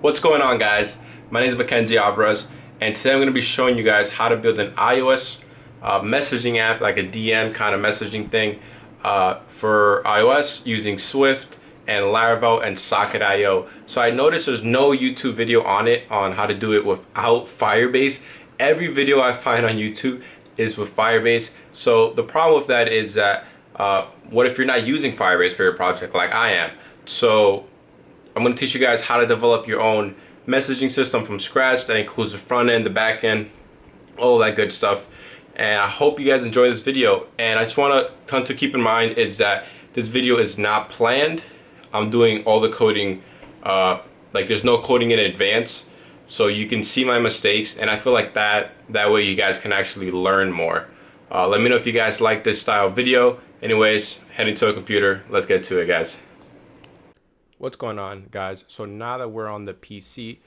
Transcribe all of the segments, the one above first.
What's going on, guys? My name is Mackenzie Abras, and today I'm going to be showing you guys how to build an iOS messaging app, like a DM kind of messaging thing for iOS using Swift and Laravel and Socket.io. So I noticed there's no YouTube video on it on how to do it without Firebase. Every video I find on YouTube is with Firebase. So the problem with that is that what if you're not using Firebase for your project like I am? So I'm going to teach you guys how to develop your own messaging system from scratch. That includes the front end, the back end, all that good stuff. And I hope you guys enjoy this video. And I just want to come to keep in mind is that this video is not planned. I'm doing all the coding, like there's no coding in advance. So you can see my mistakes, and I feel like that way you guys can actually learn more. Let me know if you guys like this style video. Anyways, heading to a computer. Let's get to it, guys. What's going on, guys? So now that we're on the PC,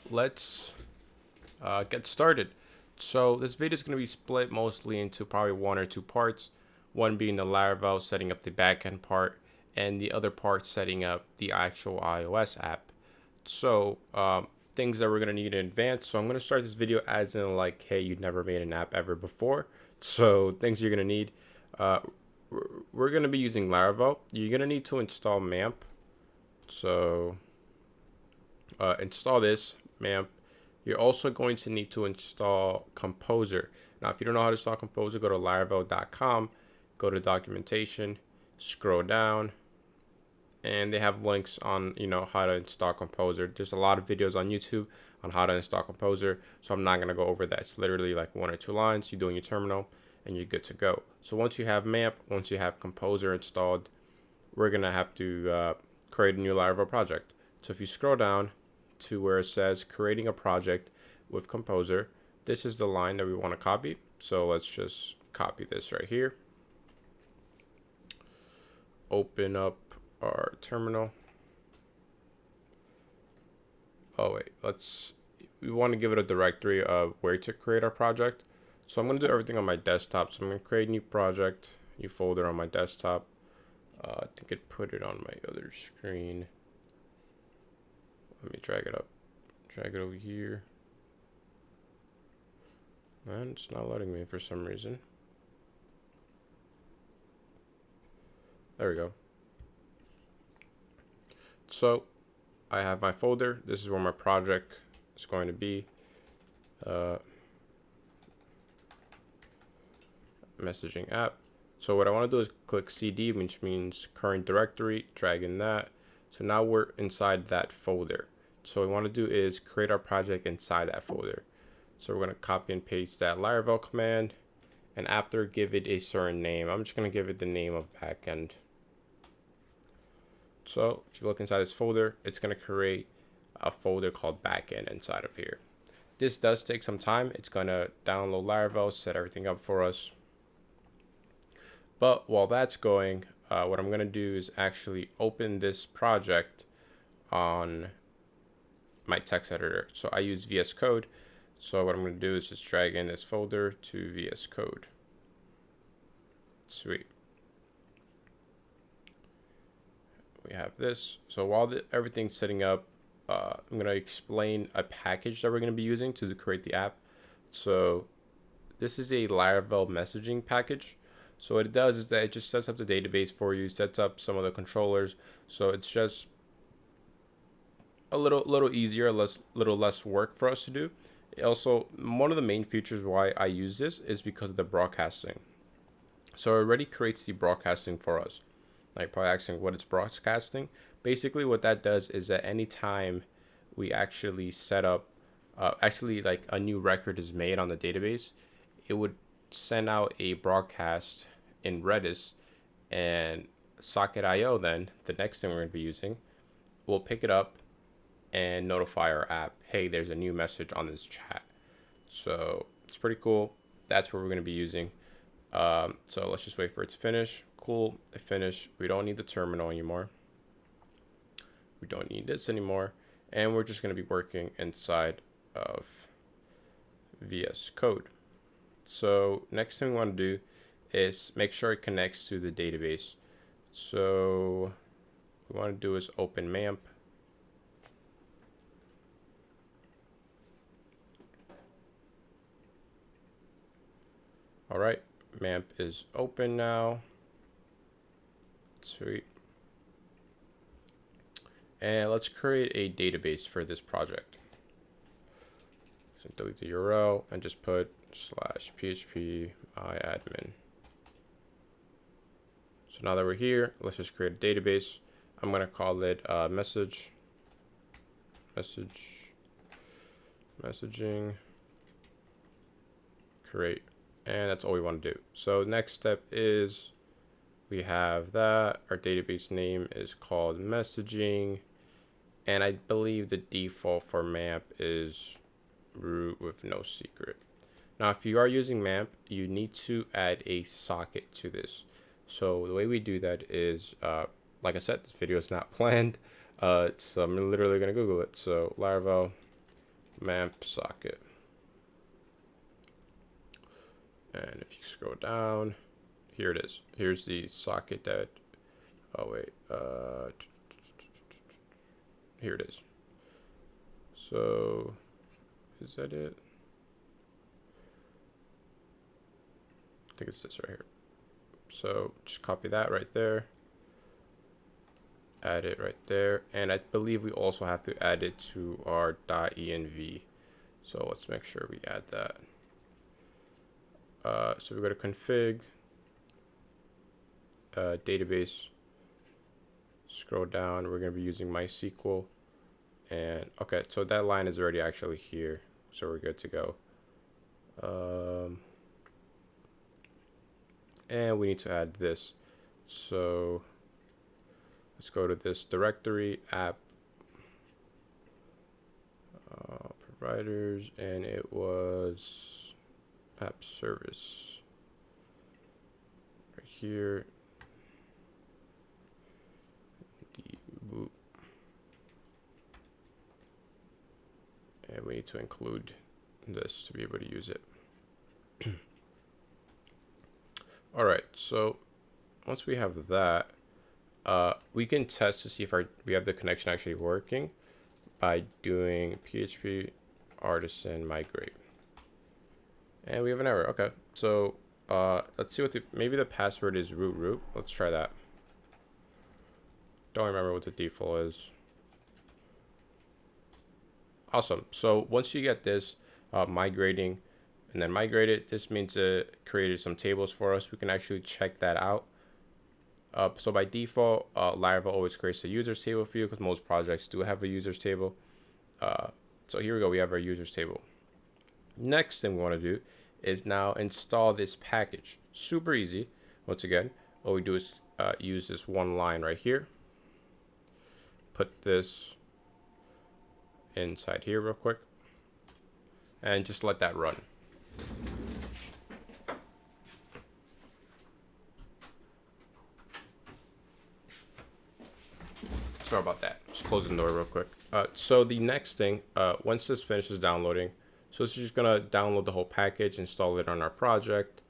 let's get started. So this video is going to be split mostly into probably one or two parts. One being the Laravel, setting up the backend part, and the other part setting up the actual iOS app. So things that we're going to need in advance. So I'm going to start this video as in like, hey, you've never made an app ever before. So things you're going to need. We're going to be using Laravel. You're going to need to install MAMP. So install this MAMP. You're also going to need to install Composer. Now, if you don't know how to install Composer, go to laravel.com, go to documentation, scroll down, and they have links on how to install Composer. There's a lot of videos on YouTube on how to install Composer, so I'm not going to go over that. It's literally like one or two lines. You do in your terminal, and you're good to go. So once you have MAMP, once you have Composer installed, we're going to have to create a new Laravel project. So if you scroll down to where it says creating a project with Composer, this is the line that we want to copy. So let's just copy this right here. Open up our terminal. Oh wait, we want to give it a directory of where to create our project. So I'm going to do everything on my desktop. So I'm going to create a new project, new folder on my desktop. I think it put it on my other screen. Let me drag it up. Drag it over here. And it's not letting me for some reason. There we go. So I have my folder. This is where my project is going to be. Messaging app. So what I want to do is click CD, which means current directory, drag in that. So now we're inside that folder. So what we want to do is create our project inside that folder. So we're going to copy and paste that Laravel command, and after give it a certain name. I'm just going to give it the name of backend. So if you look inside this folder, it's going to create a folder called backend inside of here. This does take some time. It's going to download Laravel, set everything up for us. But while that's going, what I'm going to do is actually open this project on my text editor. So I use VS Code. So what I'm going to do is just drag in this folder to VS Code. Sweet. We have this. So while everything's setting up, I'm going to explain a package that we're going to be using to create the app. So this is a Laravel messaging package. So what it does is that it just sets up the database for you, sets up some of the controllers. So it's just a little easier, little less work for us to do. Also, one of the main features why I use this is because of the broadcasting. So it already creates the broadcasting for us. Like probably asking what it's broadcasting. Basically what that does is that anytime we actually set up, like a new record is made on the database, it would send out a broadcast in Redis, and Socket.io, then the next thing we're going to be using, will pick it up and notify our app, hey, there's a new message on this chat. So it's pretty cool. That's what we're going to be using. So let's just wait for it to finish. Cool, it finished. We don't need the terminal anymore. We don't need this anymore. And we're just going to be working inside of VS Code. So next thing we want to do is make sure it connects to the database. So what we want to do is open MAMP. All right, MAMP is open now. Sweet. And let's create a database for this project. So delete the URL and just put /php myadmin. So now that we're here, let's just create a database. I'm gonna call it messaging create, and that's all we want to do. So next step is we have that our database name is called messaging, and I believe the default for MAMP is root with no secret. Now if you are using MAMP, you need to add a socket to this. So the way we do that is like I said, this video is not planned, so I'm literally gonna Google it. So Laravel MAMP socket, and if you scroll down, here it is. Here's the socket that, oh wait, here it is. So is that it? I think it's this right here. So just copy that right there, add it right there, and I believe we also have to add it to our .env. So let's make sure we add that. So we go to config, database, scroll down, we're going to be using MySQL, and okay, so that line is already actually here, so we're good to go. And we need to add this. So let's go to this directory, app providers, and it was app service right here. Boot. And we need to include this to be able to use it. All right, so once we have that, we can test to see if we have the connection actually working by doing php artisan migrate. And we have an error. Okay, so let's see what maybe the password is root. Let's try that. Don't remember what the default is. Awesome. So once you get this migrating and then migrate it, this means it created some tables for us. We can actually check that out. So by default, Laravel always creates a users table for you because most projects do have a users table. So here we go. We have our users table. Next thing we want to do is now install this package. Super easy. Once again, all we do is use this one line right here. Put this inside here real quick and just let that run. Sorry about that. Just close the door real quick. So the next thing, once this finishes downloading, so it's just gonna download the whole package, install it on our project,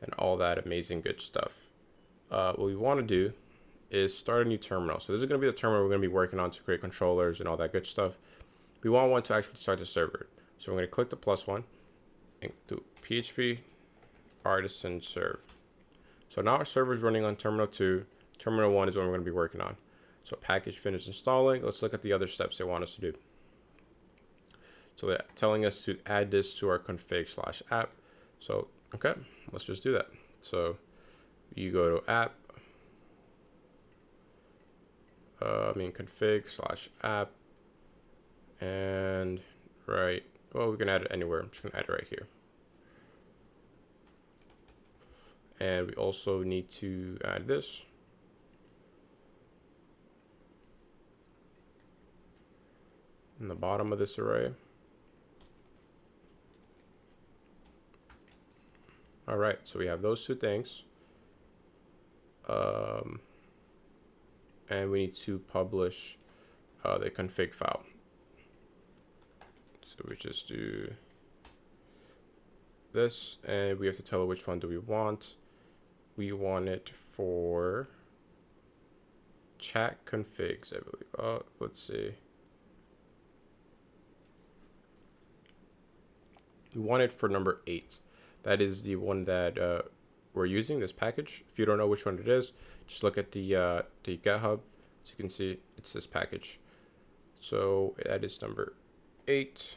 and all that amazing good stuff. What we want to do is start a new terminal. So this is gonna be the terminal we're gonna be working on to create controllers and all that good stuff. We want one to actually start the server. So we're gonna click the plus one and do php artisan serve. So now our server is running on terminal 2. Terminal 1 is what we're going to be working on. So package finished installing. Let's look at the other steps they want us to do. So they're telling us to add this to our config/app. So, okay, let's just do that. So you go to app, config/app, and right, well, we can add it anywhere. I'm just going to add it right here. And we also need to add this. In the bottom of this array. All right, so we have those two things. And we need to publish the config file. So we just do this, and we have to tell it which one do we want. We want it for chat configs, I believe. Let's see. We want it for number 8. That is the one that we're using, this package. If you don't know which one it is, just look at the GitHub. As you can see, it's this package. So that is number 8.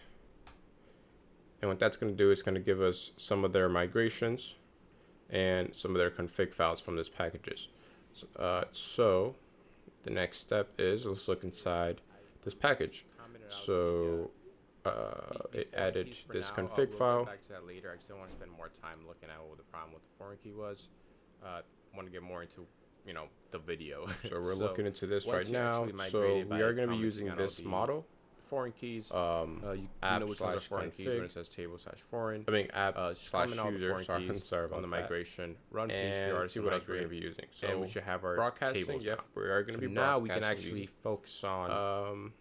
And what that's going to do is going to give us some of their migrations and some of their config files from this packages. So the next step is, let's look inside this package. So it added this config file. We'll get back to that later. I just don't want to spend more time looking at what the problem with the foreign key was. I want to get more into, you know, the video. So we're looking into this right now. So we are going to be using this model. Foreign keys, you know which ones are foreign keys when it says table/foreign. I mean app slash user. Sorry on the migration. Run PHP see what else we're going to be using. So and we should have our broadcasting. Yep, we are going to be now we can actually focus on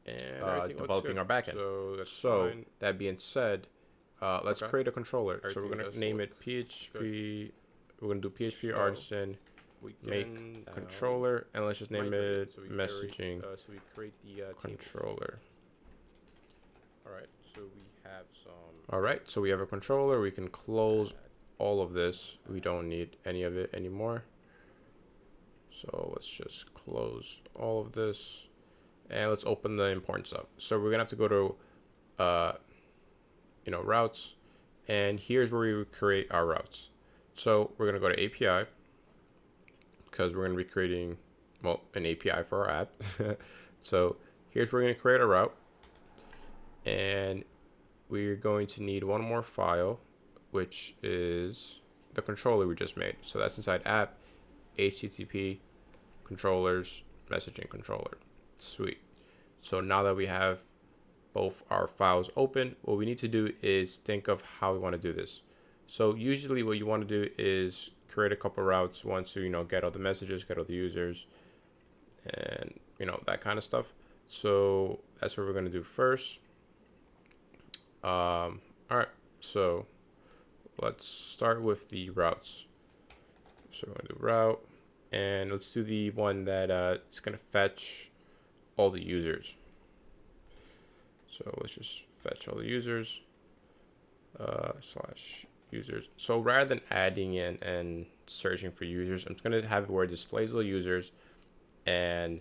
and developing our backend. So that being said, let's create a controller. So we're going to name it PHP. We're going to do PHP artisan. Make controller, and let's just name it messaging so we create the controller. Alright, so we have some. Alright, so we have a controller. We can close all of this. We don't need any of it anymore. So let's just close all of this. And let's open the important stuff. So we're gonna have to go to you know, routes, and here's where we would create our routes. So we're gonna go to API, because we're going to be creating, well, an API for our app. So here's where we're going to create a route, and we're going to need one more file, which is the controller we just made. So that's inside app, HTTP, controllers, messaging controller. Sweet. So now that we have both our files open, what we need to do is think of how we want to do this. So usually what you want to do is create a couple routes once you know, get all the messages, get all the users, and you know, that kind of stuff. So that's what we're going to do first. All right, so let's start with the routes. So we're going to do route, and let's do the one that is going to fetch all the users. So let's just fetch all the users slash users. So rather than adding in and searching for users, I'm just going to have it where it displays the users and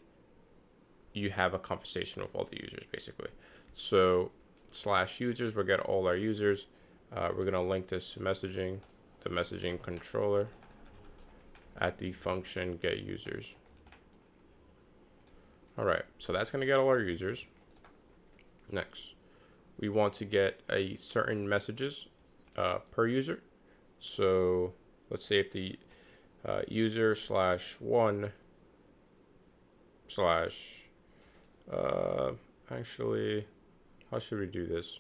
you have a conversation with all the users basically. So slash users, we'll get all our users. We're going to link this to messaging, the messaging controller at the function get users. All right, so that's going to get all our users. Next, we want to get a certain messages per user. So let's say if the user /1 slash actually, how should we do this?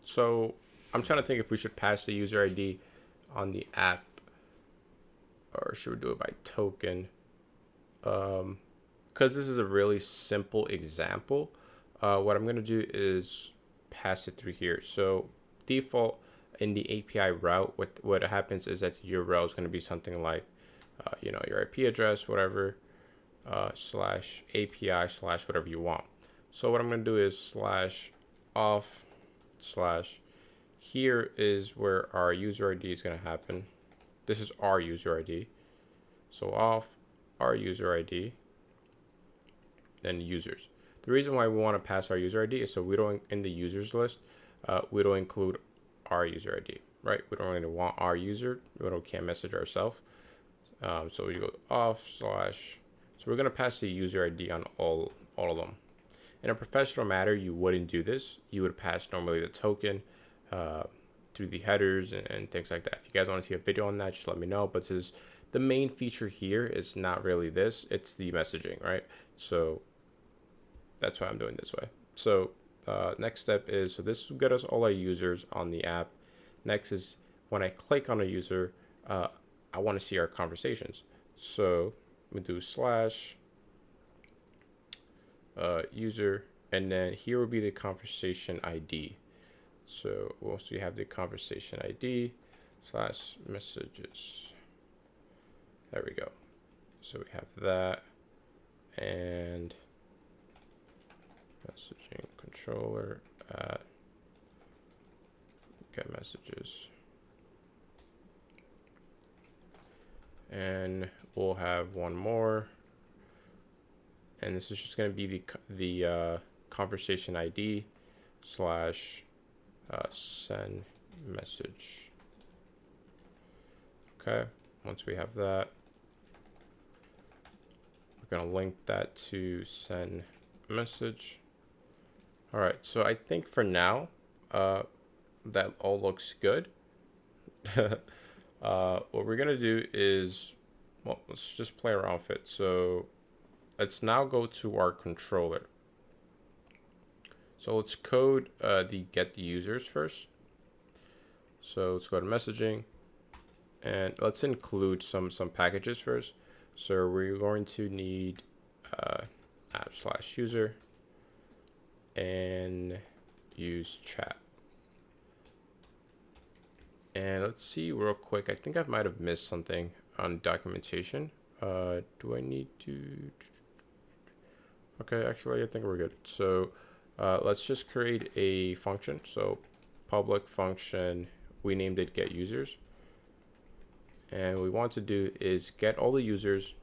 So I'm trying to think if we should pass the user ID on the app or should we do it by token? Because this is a really simple example, what I'm going to do is pass it through here. So default in the API route, what happens is that your URL is going to be something like, you know, your IP address, whatever, slash API slash whatever you want. So what I'm going to do is slash off slash, here is where our user ID is going to happen. This is our user ID. So off our user ID, then users. The reason why we want to pass our user ID is so we don't, in the users list, we don't include our user ID, right? We don't really want our user. Can't message ourselves. So we go off slash. So we're going to pass the user ID on all of them. In a professional matter, you wouldn't do this. You would pass normally the token through the headers and things like that. If you guys want to see a video on that, just let me know. But this is the main feature here is not really this, it's the messaging, right? So that's why I'm doing this way. So next step is, so this will get us all our users on the app. Next is when I click on a user, I want to see our conversations. So we do slash user, and then here will be the conversation ID. So once we have the conversation ID, slash messages. There we go. So we have that, and messaging controller at get messages. And we'll have one more, and this is just going to be the conversation ID slash send message. Okay, once we have that, we're going to link that to send message. All right, so I think for now that all looks good. What we're gonna do is, well, let's just play around with it. So let's now go to our controller. So let's code the get the users first. So let's go to messaging, and let's include some packages first. So we're going to need app slash user and use chat. And let's see real quick. I think I might have missed something on documentation. Do I need to? Okay, actually, I think we're good. So let's just create a function. So public function, we named it get users. And what we want to do is get all the users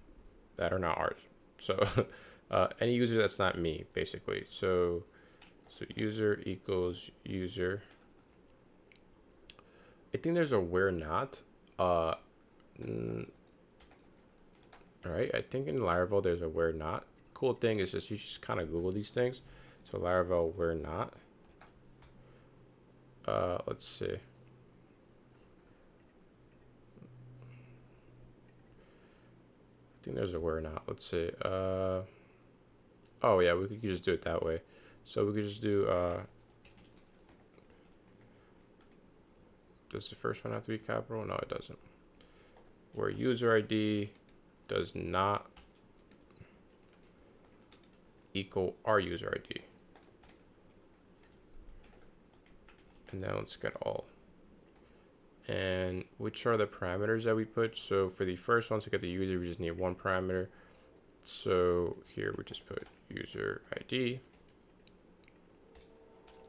that are not ours. So any user that's not me, basically. So user equals user. I think there's a where not. All right, I think in Laravel there's a where not. Cool thing is just you just kind of Google these things. So Laravel where not. Let's see. I think there's a where not. Let's see. Oh yeah, we could just do it that way. So we could just do does the first one have to be capital? No, it doesn't. Where user ID does not equal our user ID. And then let's get all. And which are the parameters that we put? So for the first one to get the user, we just need one parameter. So here we just put user ID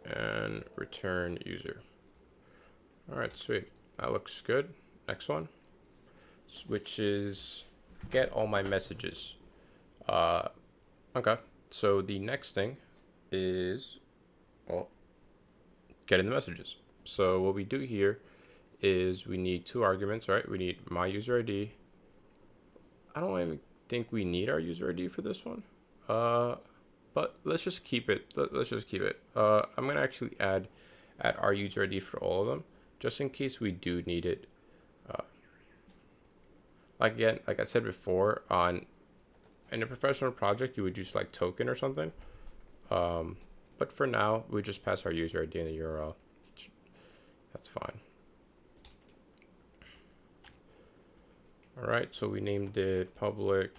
and return user. All right, sweet. That looks good. Next one, which is get all my messages. Okay, so the next thing is, well, getting the messages. So what we do here is we need two arguments, right? We need my user ID. I don't even think we need our user ID for this one. But let's just keep it. Let's just keep it. I'm gonna actually add our user ID for all of them, just in case we do need it. Again, like I said before, in a professional project, you would use like token or something. But for now, we just pass our user ID in the URL. That's fine. All right, so we named it public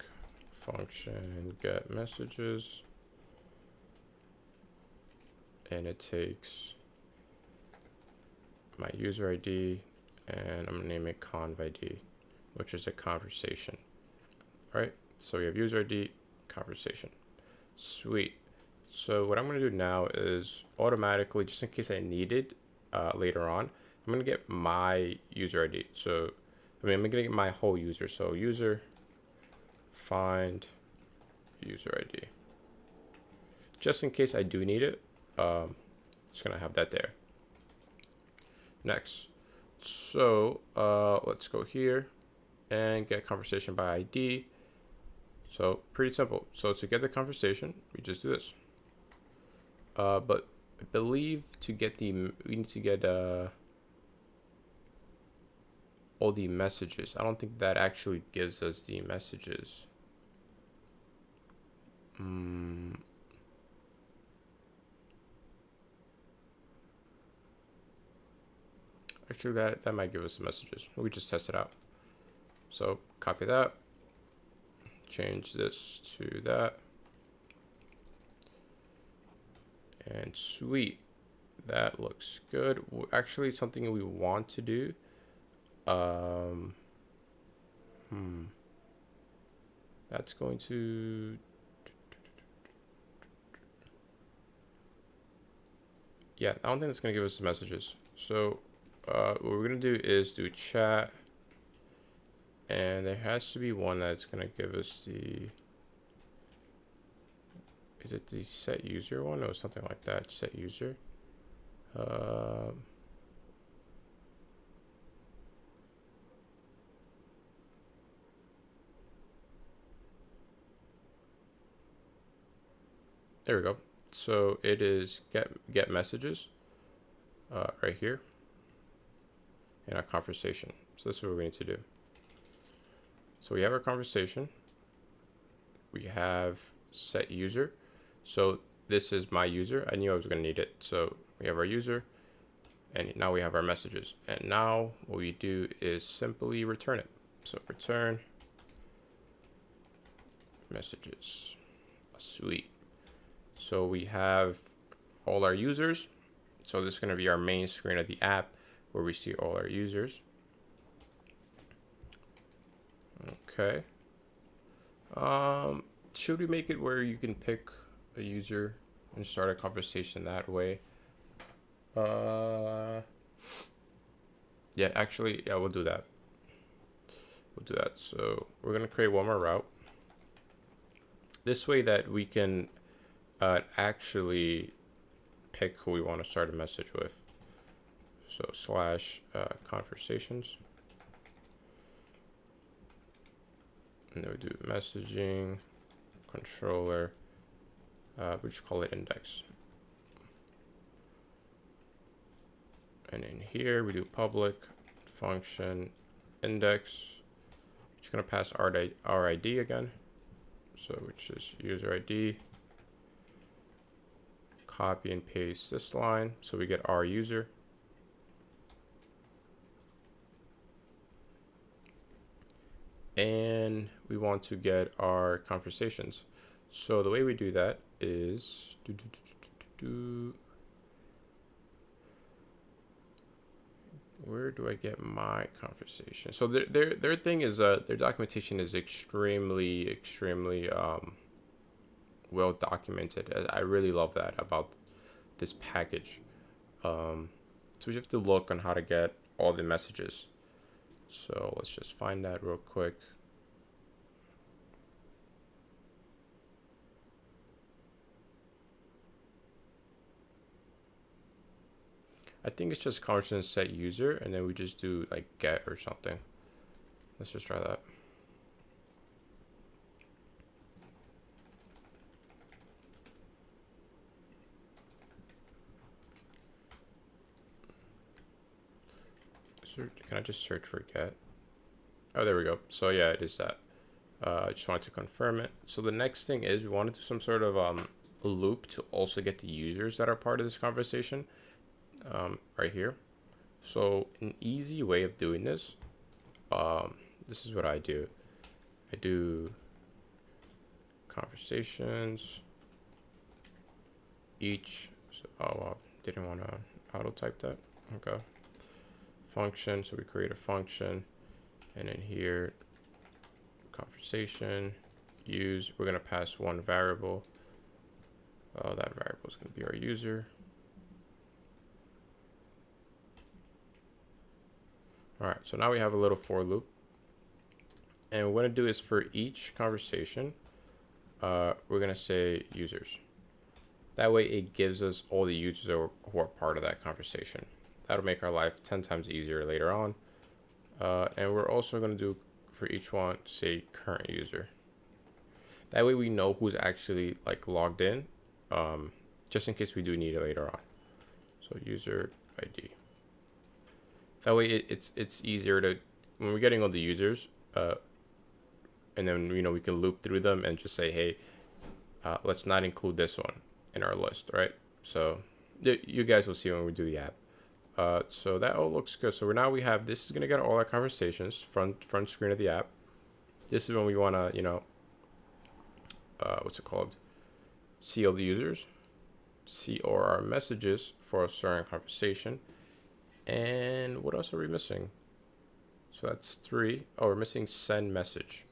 function get messages, and it takes my user ID, and I'm gonna name it conv ID, which is a conversation. All right, so we have user ID, conversation. Sweet. So what I'm gonna do now is automatically, just in case I need it later on, I'm gonna get my user ID. So I'm gonna get my whole user. So user find user ID. Just in case I do need it, just gonna have that there. Next, so let's go here and get conversation by ID. So pretty simple. So to get the conversation, we just do this. But I believe to get we need to get all the messages. I don't think that actually gives us the messages. Actually, that might give us the messages. We just test it out. So copy that, change this to that, and sweet. That looks good. Actually, something we want to do Um, that's going to, yeah, I don't think that's going to give us the messages. So what we're going to do is do chat, and there has to be one that's going to give us the, is it the set user one or something like that? Set user. There we go. So it is get messages right here in our conversation. So this is what we need to do. So we have our conversation. We have set user. So this is my user. I knew I was going to need it. So we have our user, and now we have our messages. And now what we do is simply return it. So return messages. Sweet. So we have all our users. So this is going to be our main screen of the app where we see all our users. Okay. Should we make it where you can pick a user and start a conversation that way? Yeah, actually, yeah, we'll do that. We'll do that. So we're going to create one more route. This way that we can actually pick who we want to start a message with. So slash conversations. And then we do messaging, controller, we just call it index. And in here we do public function index. Just gonna pass our ID again. So which is user ID. Copy and paste this line so we get our user. And we want to get our conversations. So the way we do that is where do I get my conversation? So their thing is their documentation is extremely well documented. I really love that about this package. So we have to look on how to get all the messages. So let's just find that real quick. I think it's just constant set user, and then we just do like get or something. Let's just try that. Can I just search for get? Oh, there we go. So yeah, it is that. I just wanted to confirm it. So the next thing is we want to do some sort of loop to also get the users that are part of this conversation right here. So an easy way of doing this, this is what I do. I do conversations each. So, oh, well, didn't want to auto type that. Okay. Function. So we create a function, and in here, conversation use. We're gonna pass one variable. That variable is gonna be our user. All right. So now we have a little for loop, and what we're gonna do is for each conversation, we're gonna say users. That way it gives us all the users who are part of that conversation. That'll make our life 10 times easier later on. And we're also going to do for each one, say current user. That way we know who's actually like logged in, just in case we do need it later on. So user ID. That way it's easier to, when we're getting all the users, and then, you know, we can loop through them and just say, hey, let's not include this one in our list, right? So you guys will see when we do the app. So that all looks good. So now we have, this is going to get all our conversations, front screen of the app. This is when we want to, you know, what's it called? See all the users, see all our messages for a certain conversation. And what else are we missing? So that's 3. Oh, we're missing send message.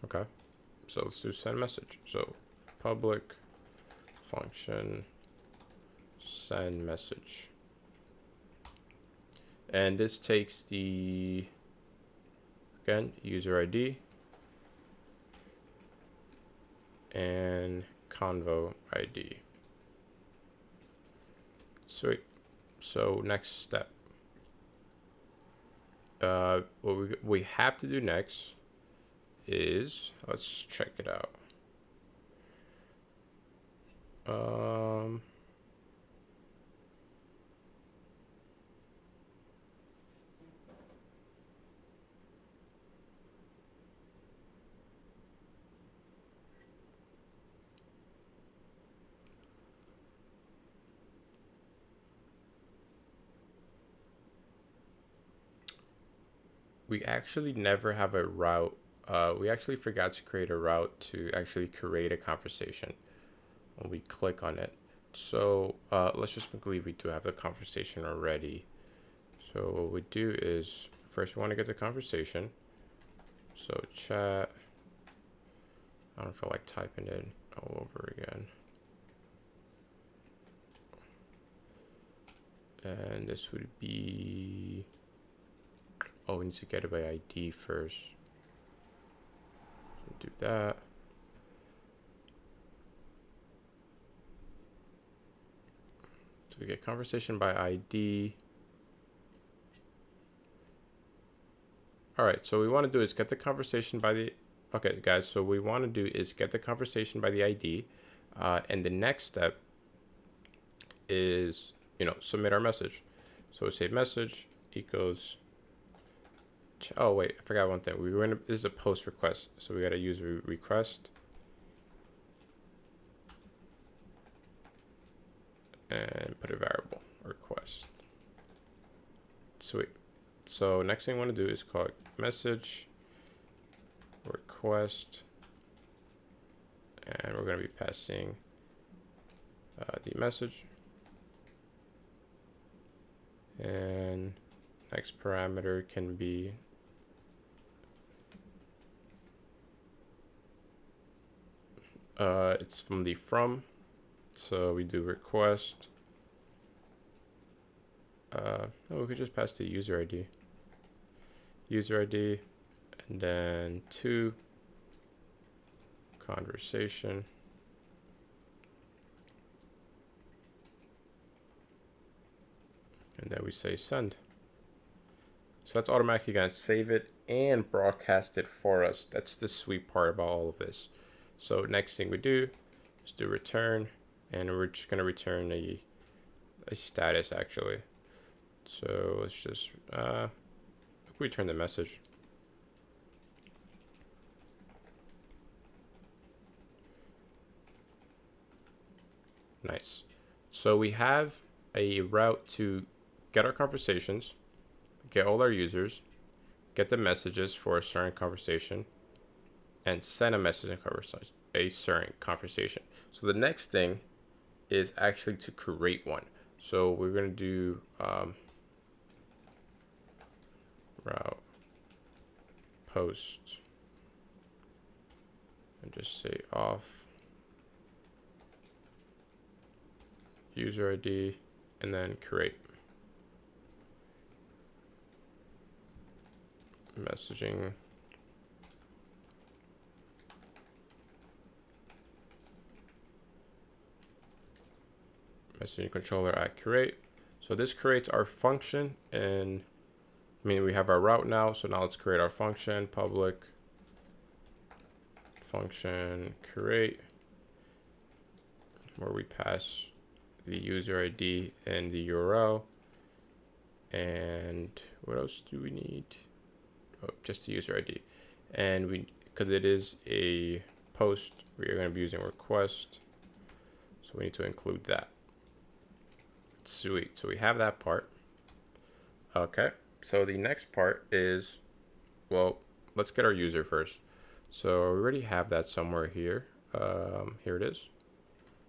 Okay. So let's do send message. So public function send message. And this takes the, again, user ID and convo ID. Sweet. So next step. What we have to do next is, let's check it out. We actually never have a route. We actually forgot to create a route to actually create a conversation when we click on it. So let's just believe we do have the conversation already. So what we do is, first we want to get the conversation. So chat, I don't feel like typing it all over again. And this would be, oh, we need to get it by ID first. So do that. So we get conversation by ID. All right, so what we want to do is get the conversation by the, okay, guys, so what we want to do is get the conversation by the ID. And the next step is, submit our message. So save message equals, oh wait, I forgot one thing. This is a post request. So we got to use request. And put a variable request. Sweet. So next thing I want to do is call message request, and we're going to be passing the message, and next parameter can be it's from the from, so we do request. We could just pass the user ID, and then to conversation, and then we say send. So that's automatically going to save it and broadcast it for us. That's the sweet part about all of this. So next thing we do is do return, and we're just going to return a status actually. So let's just return the message. Nice. So we have a route to get our conversations, get all our users, get the messages for a certain conversation, and send a message in a certain conversation. So the next thing is actually to create one. So we're going to do route post and just say off user ID and then create messaging controller at create. So this creates our function, and we have our route now. So now let's create our function, public function create, where we pass the user ID and the URL. And what else do we need? Oh, just the user ID. And because it is a post, we are going to be using request. So we need to include that. Sweet. So we have that part. Okay. So the next part is, well, let's get our user first. So we already have that somewhere here. Here it is.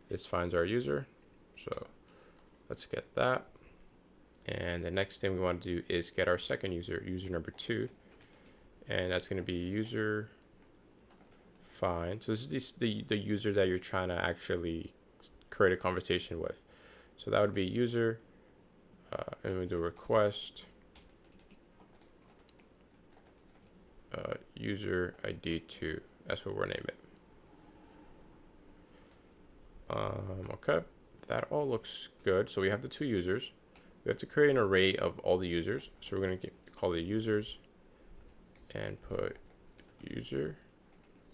This finds our user. So let's get that. And the next thing we want to do is get our second user, user number 2. And that's going to be user find. So this is the user that you're trying to actually create a conversation with. So that would be user, and we do request user ID 2. That's what we're naming it. Okay, that all looks good. So we have the 2 users. We have to create an array of all the users. So we're going to call the users and put user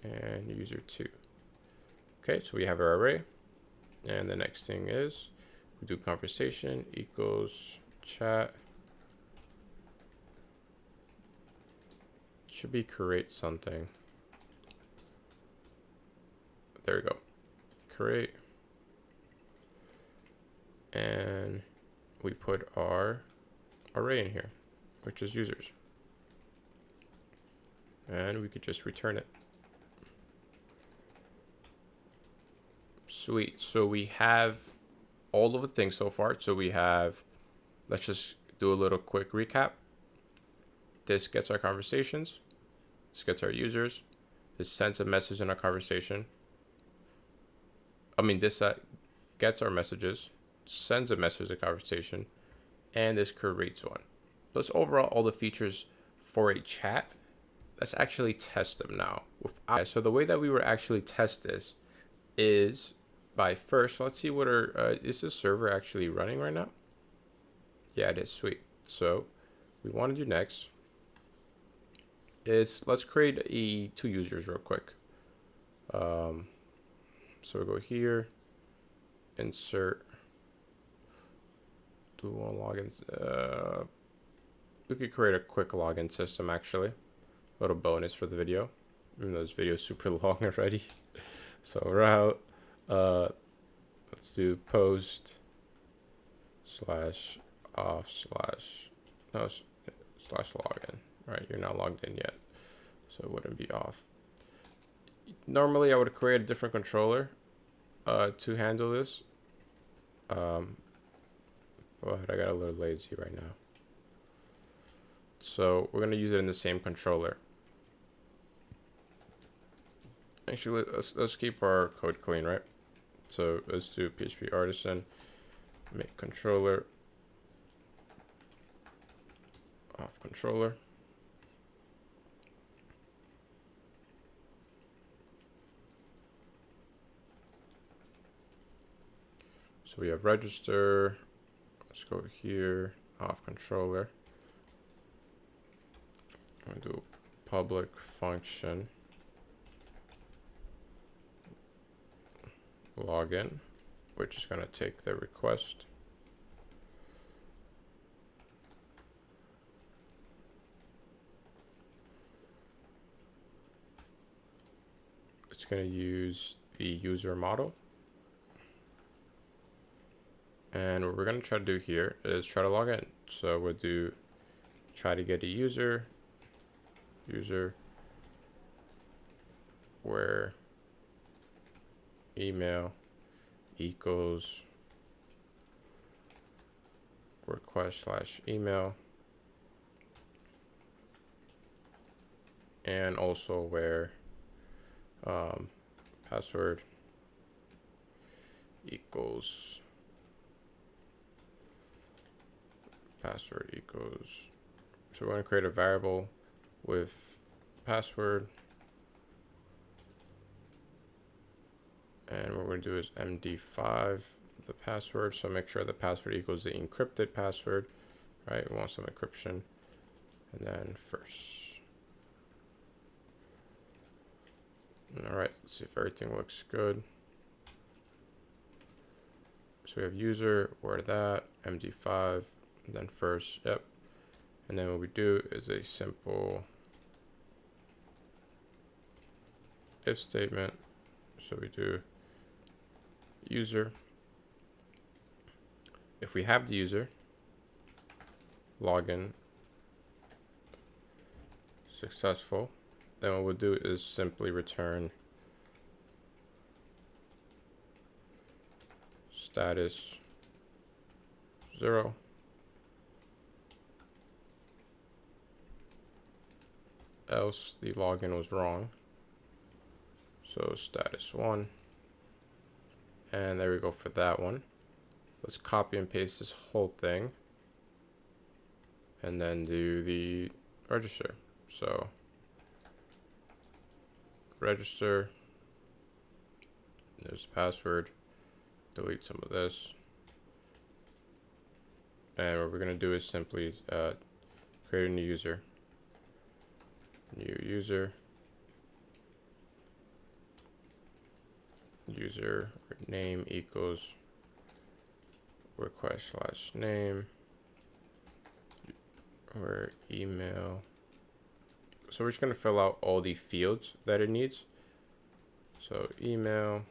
and user 2. Okay, so we have our array. And the next thing is we do conversation equals chat. It should be create something. There we go. Create. And we put our array in here, which is users. And we could just return it. Sweet. So we have all of the things so far. So we have, let's just do a little quick recap. This gets our conversations. This gets our users. This sends a message in our conversation. This gets our messages, sends a message in conversation, and this creates one. That's overall all the features for a chat. Let's actually test them now. So the way that we would actually test this is by first, let's see what is this server actually running right now? Yeah, it is. Sweet. So we want to do next is let's create 2 users real quick. So we go here, insert, do one login. We could create a quick login system actually. A little bonus for the video, even though this video is super long already. So route, let's do post /off/ /login. Right, you're not logged in yet, so it wouldn't be off. Normally I would create a different controller to handle this, but I got a little lazy right now. So we're gonna use it in the same controller. Actually, let's keep our code clean, right? So let's do PHP artisan, make controller, off controller. So we have register. Let's go here, off controller. I'm gonna do public function login, which is gonna take the request. It's gonna use the user model. And what we're gonna try to do here is try to log in. So we'll do try to get a user where email equals request /email, and also where password equals so we're going to create a variable with password, and what we're going to do is MD5 the password, so make sure the password equals the encrypted password, right? We want some encryption, and then first. All right, let's see if everything looks good. So we have user, where that, MD5, and then first, yep. And then what we do is a simple if statement. So we do user. If we have the user, login successful, then what we'll do is simply return status 0. else the login was wrong. So status 1. And there we go for that one. Let's copy and paste this whole thing. And then do the register. So register. There's the password. Delete some of this. And what we're going to do is simply create a new user. New user. User name equals request / name, or email. So we're just going to fill out all the fields that it needs. So email.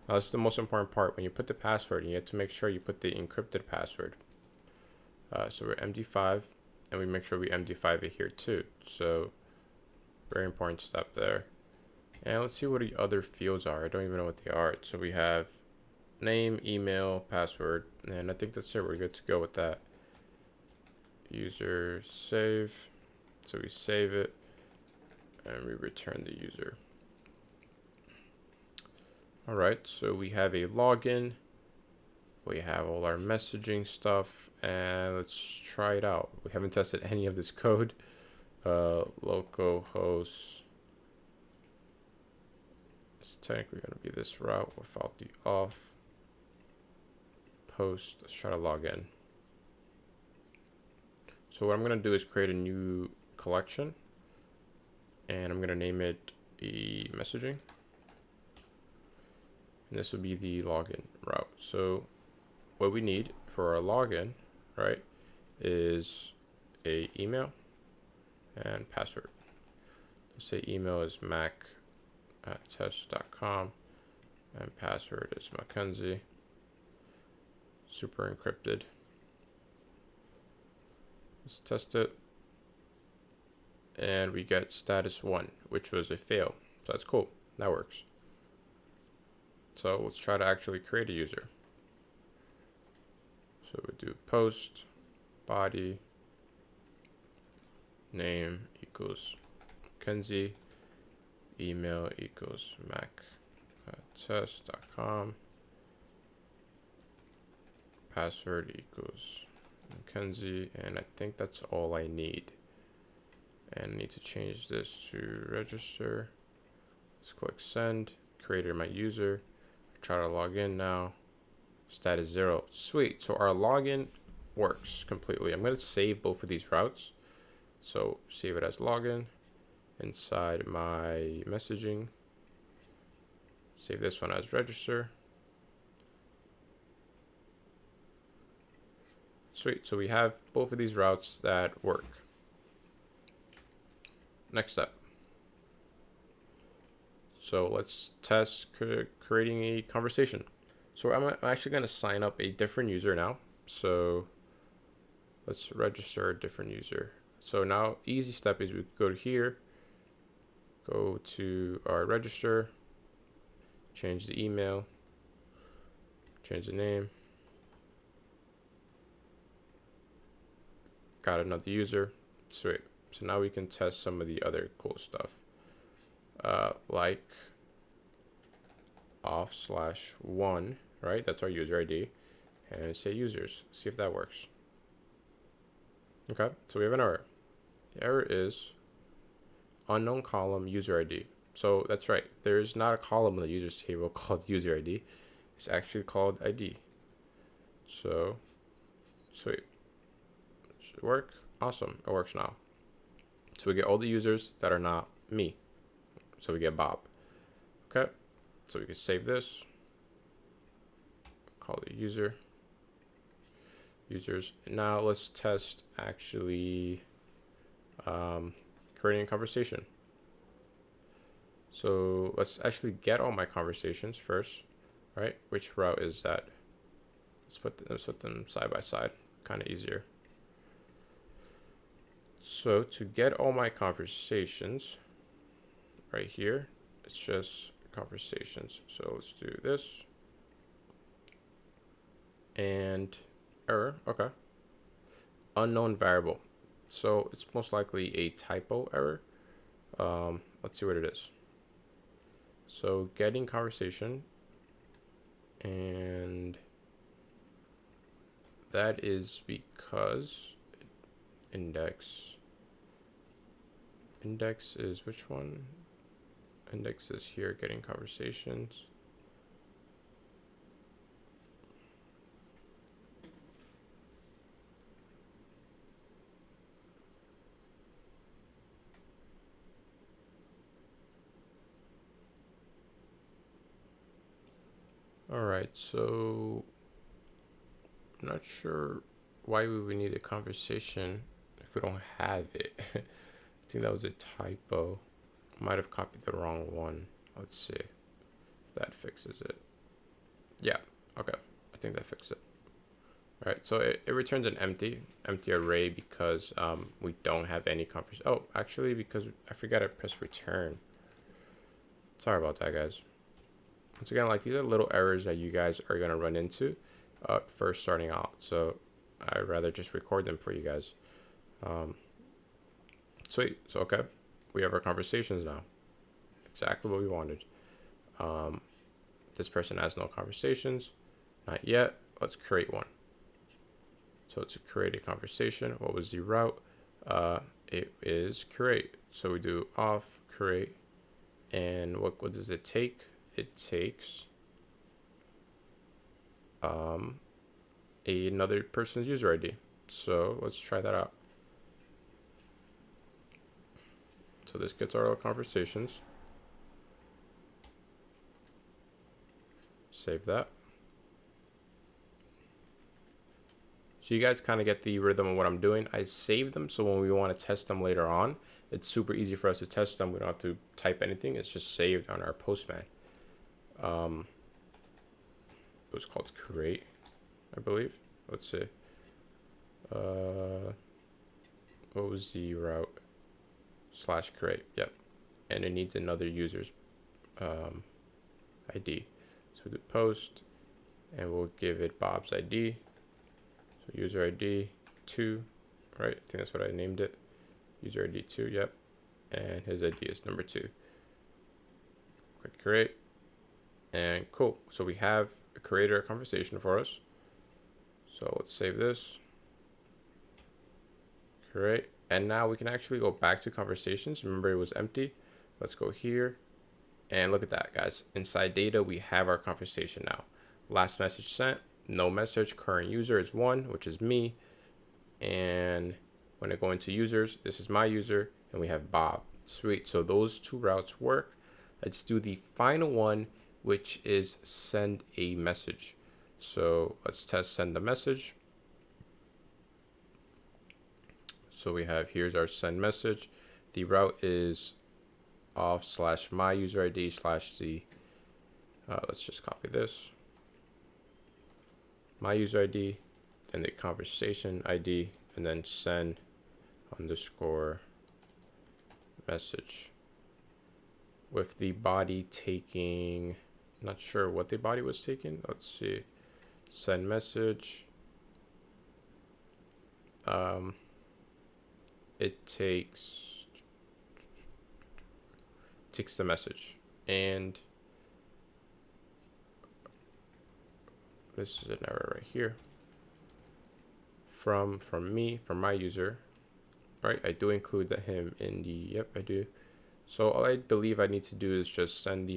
Now this is the most important part. When you put the password, you have to make sure you put the encrypted password. So we're MD5, and we make sure we MD5 it here too. So very important step there. And let's see what the other fields are. I don't even know what they are. So we have name, email, password, and I think that's it. We're good to go with that. User save. So we save it, and we return the user. All right, so we have a login. We have all our messaging stuff, and let's try it out. We haven't tested any of this code. Localhost. It's technically going to be this route without the off. Post. Let's try to log in. So what I'm going to do is create a new collection, and I'm going to name it the messaging. And this will be the login route. So what we need for our login, right, is a email and password. Let's say email is mac@test.com and password is Mackenzie. Super encrypted. Let's test it. And we get status 1, which was a fail. So that's cool. That works. So let's try to actually create a user. So we do post body name equals Mackenzie, email equals mac@test.com, password equals Mackenzie, and I think that's all I need. And I need to change this to register. Let's click send. Created my user. Try to log in now. Status 0. Sweet. So our login works completely. I'm going to save both of these routes. So save it as login inside my messaging. Save this one as register. Sweet. So we have both of these routes that work. Next step. So let's test creating a conversation. So I'm actually going to sign up a different user now. So let's register a different user. So now easy step is we go to here, go to our register, change the email, change the name. Got another user. Sweet. So now we can test some of the other cool stuff. Like off/1, right? That's our user ID. And say users. See if that works. Okay, so we have an error. The error is unknown column user ID. So that's right. There is not a column in the users table called user ID. It's actually called ID. So sweet. Should work. Awesome. It works now. So we get all the users that are not me. So we get Bob. Okay. So we can save this. Call it user. Users. Now let's test actually creating a conversation. So let's actually get all my conversations first, right? Which route is that? Let's put them side by side. Kind of easier. So to get all my conversations right here, it's just conversations. So let's do this. and error. Okay. Unknown variable. So it's most likely a typo error. Let's see what it is. So getting conversation, and that is because index is which one? Index is here, getting conversations. All right, so I'm not sure why we would need a conversation if we don't have it. I think that was a typo. Might have copied the wrong one. Let's see if that fixes it. Yeah, okay. I think that fixed it. All right, so it returns an empty array because we don't have any conversation. Oh, actually, because I forgot to press return. Sorry about that, guys. Once again, like these are little errors that you guys are gonna run into first starting out. So I'd rather just record them for you guys. Sweet. So okay, we have our conversations now. Exactly what we wanted. This person has no conversations. Not yet. Let's create one. So to create a conversation, what was the route? It is create. So we do auth create, and what does it take? It takes another person's user ID. So let's try that out. So this gets our conversations. Save that. So you guys kind of get the rhythm of what I'm doing. I saved them so when we want to test them later on, it's super easy for us to test them. We don't have to type anything. It's just saved on our Postman. It was called create, I believe. Let's see. What was the route? / create. Yep. And it needs another user's ID. So we do post, and we'll give it Bob's ID. So user ID 2, right? I think that's what I named it. User ID 2, yep. And his ID is number 2. Click create. And cool. So we have created a conversation for us. So let's save this. Create. And now we can actually go back to conversations. Remember it was empty. Let's go here. And look at that, guys. Inside data, we have our conversation now. Last message sent, no message. Current user is 1, which is me. And when I go into users, this is my user, and we have Bob. Sweet. So those two routes work. Let's do the final one, which is send a message. So let's test send the message. So we have, here's our send message. The route is auth / my user ID / the, let's just copy this. My user ID, then the conversation ID, and then send _ message. With the body taking, not sure what the body was taking. Let's see. Send message. It takes the message, and this is an error right here from my user, right? I do include him in the, yep, I do. So all I believe I need to do is just send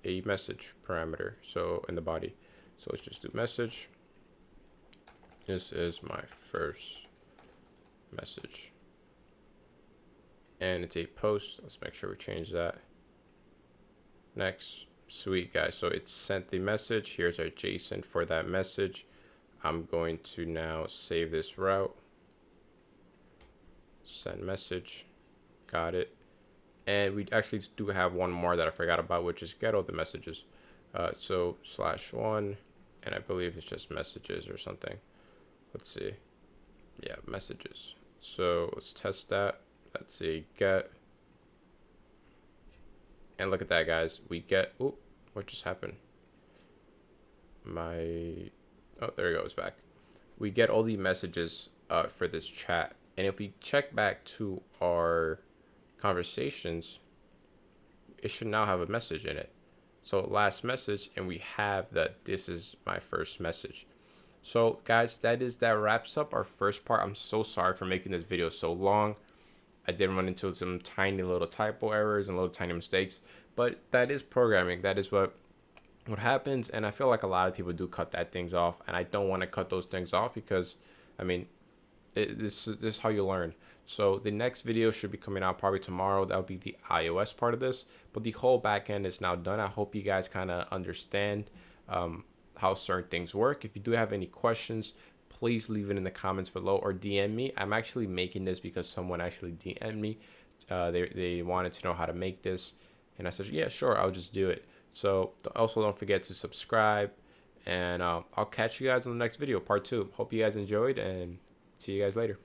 a message parameter, so in the body. So let's just do message. This is my first message, and it's a post. Let's make sure we change that. Next. Sweet, guys. So it sent the message. Here's our JSON for that message. I'm going to now save this route. Send message. Got it. And we actually do have one more that I forgot about, which is get all the messages. So /1, and I believe it's just messages or something. Let's see. Yeah, messages. So let's test that. Let's see, get. And look at that, guys. We get, oh, what just happened? My Oh, there it goes back. We get all the messages for this chat. And if we check back to our conversations, it should now have a message in it. So last message, and we have that this is my first message. So guys, that wraps up our first part. I'm so sorry for making this video so long. I did run into some tiny little typo errors and little tiny mistakes, but that is programming. That is what happens, and I feel like a lot of people do cut that things off, and I don't want to cut those things off because, I mean, this is how you learn. So the next video should be coming out probably tomorrow. That'll be the iOS part of this, but the whole backend is now done. I hope you guys kind of understand how certain things work. If you do have any questions, please leave it in the comments below or DM me. I'm actually making this because someone actually DM'd me. They wanted to know how to make this, and I said, yeah, sure, I'll just do it. So also don't forget to subscribe, and I'll catch you guys in the next video, part 2. Hope you guys enjoyed, and see you guys later.